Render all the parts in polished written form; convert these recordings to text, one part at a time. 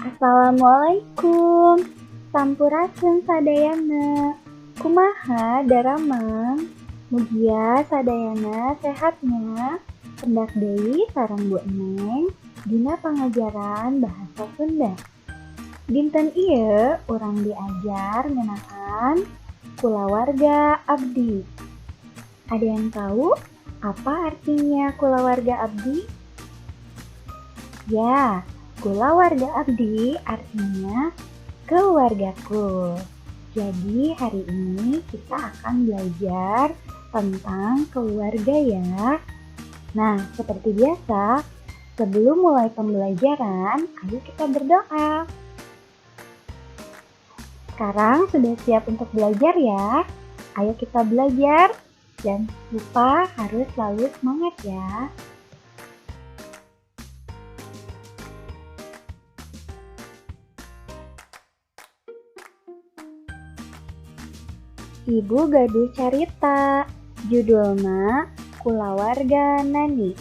Assalamualaikum. Sampurasun sadayana. Kumaha daramang. Mugia sadayana sehatnya. Pendak deui sareng Bu Neng dina pangajaran bahasa Sunda. Dinten ieu urang diajar ngeunaan kulawarga abdi. Ada yang tahu apa artinya kulawarga abdi? Ya, kulawarga abdi artinya keluargaku. Jadi hari ini kita akan belajar tentang keluarga ya. Nah, seperti biasa, sebelum mulai pembelajaran, ayo kita berdoa. Sekarang sudah siap untuk belajar ya? Ayo kita belajar. Jangan lupa harus selalu semangat ya. Ibu gaduh carita, judulna Kulawarga Nani.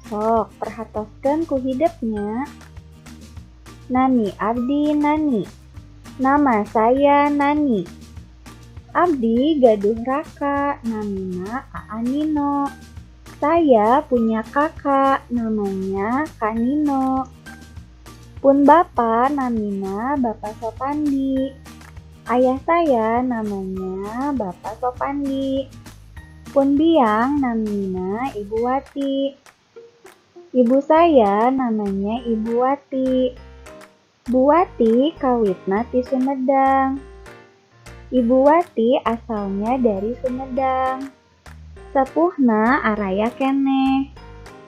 Sok perhatoskeun ku hidupnya. Nani abdi Nani. Nama saya Nani. Abdi gaduh raka, namina Aanino. Saya punya kakak, namanya Kanino. Pun bapa, namina Bapak Sopandi. Ayah saya namanya Bapak Sopandi. Pun biang namina Ibu Wati. Ibu saya namanya Ibu Wati. Bu Wati kawitna ti Sumedang. Ibu Wati asalnya dari Sumedang. Sepuhna araya keneh.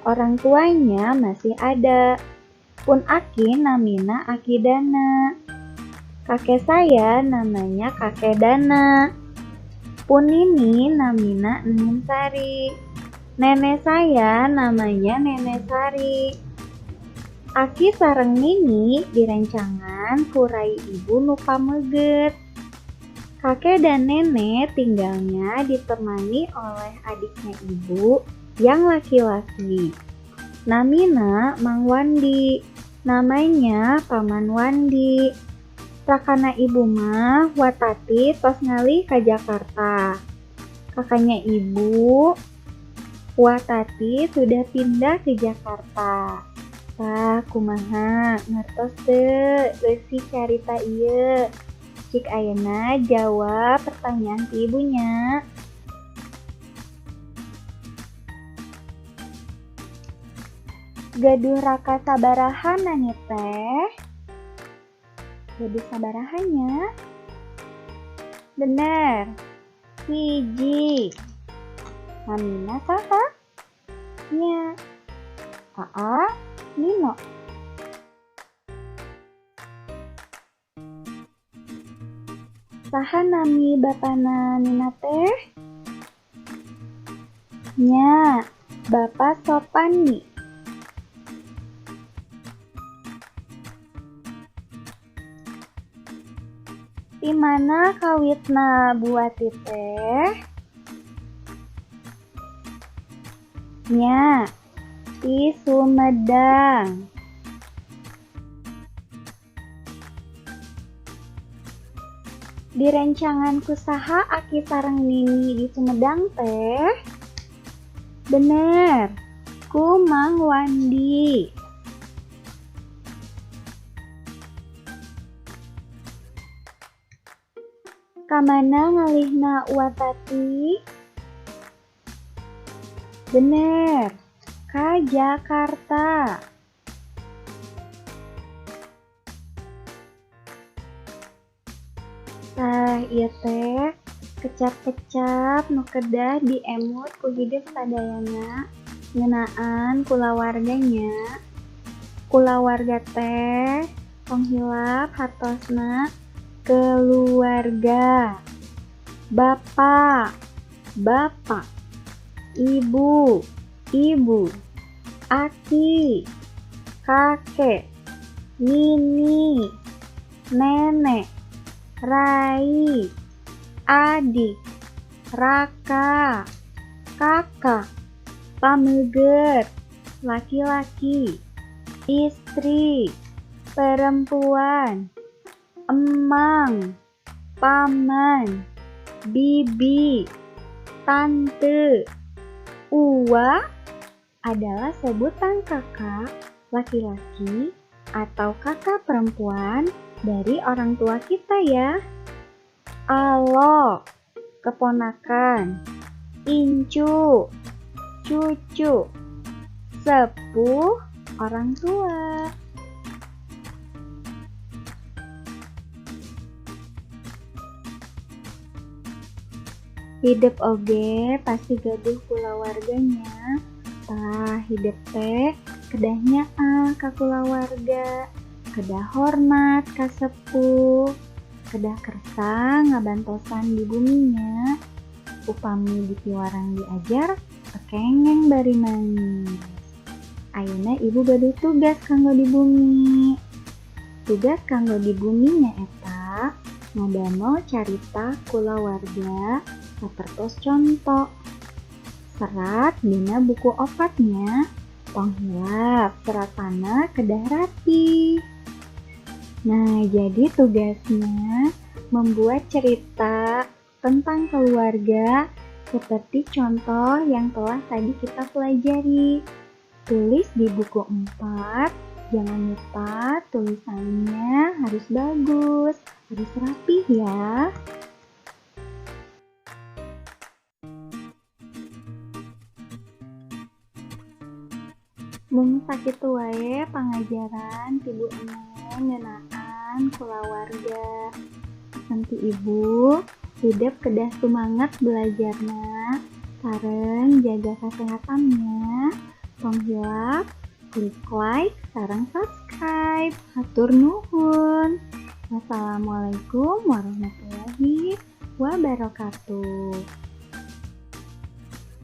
Orang tuanya masih ada. Pun aki namina Aki Dana. Kakek saya namanya Kakek Dana. Pun ini namina Enin Sari. Nenek saya namanya Nenek Sari. Aki sareng Nini direncangan kurai ibu nu pameget. Kakek dan nenek tinggalnya ditemani oleh adiknya ibu yang laki-laki. Namina Mang Wandi. Namanya Paman Wandi. Rakana ibu mah Watati tos ngalih ka Jakarta. Kakaknya ibu, Watati sudah pindah ke Jakarta. Tah kumaha ngertos teu leusi carita ieu? Cik ayeuna jawab pertanyaan ti ibunya. Gaduh raka sabaraha Nani teh? Gaduh sabarahannya? Bener, hiji. Namina saha? Nya. Aa, Nino. Saha nami bapana Nina teh? Nya, Bapak Sopandi. Di mana kawitna Bu Wati teh? Nya, di Sumedang. Direncangan kusaha Aki sareng Nini di Sumedang teh? Bener, ku Mang Wandi. Kamana ngalihna Watati? Bener, ka Jakarta. Tah ieu teh kecap-kecap nu kedah diemut ku hidup sadayana ngeunaan kulawarganya. Kulawarga teh penghilap hartosna keluarga. Bapak, bapak. Ibu, ibu. Aki, kakek. Nini, nenek. Rai, adik, raka, kakak, pameget, laki-laki, istri, perempuan, emang, paman, bibi, tante. Uwa adalah sebutan kakak laki-laki atau kakak perempuan dari orang tua kita ya. Alo, keponakan, incu, cucu, sepuh, orang tua. Hidup oge pasti gaduh kulawarganya. Tah hidup teh kedahnya ka kulawarga, kedah hormat ka sepuh, kedah kersa ngabantosan di buminya. Upami dipiwarang diajar, pekengeng bari manis. Ayeuna ibu gaduh tugas kanggo di bumi. Tugas kanggo di buminya eta ngadano carita kulawarga sapertos contoh. Serat dina buku opatnya tong hilap seratana kedah rapi. Nah, jadi tugasnya membuat cerita tentang keluarga seperti contoh yang telah tadi kita pelajari. Tulis di buku 4, jangan lupa tulisannya harus bagus, harus rapi ya. Mung sakitu wae pangajaran ti Bu Eneng ngeunaan kulawarga. Nanti ibu hidup kedah semangat belajarna, sareng jaga kesehatannya. Tong hilap, klik like, sareng subscribe. Hatur nuhun. Wassalamualaikum warahmatullahi wabarakatuh.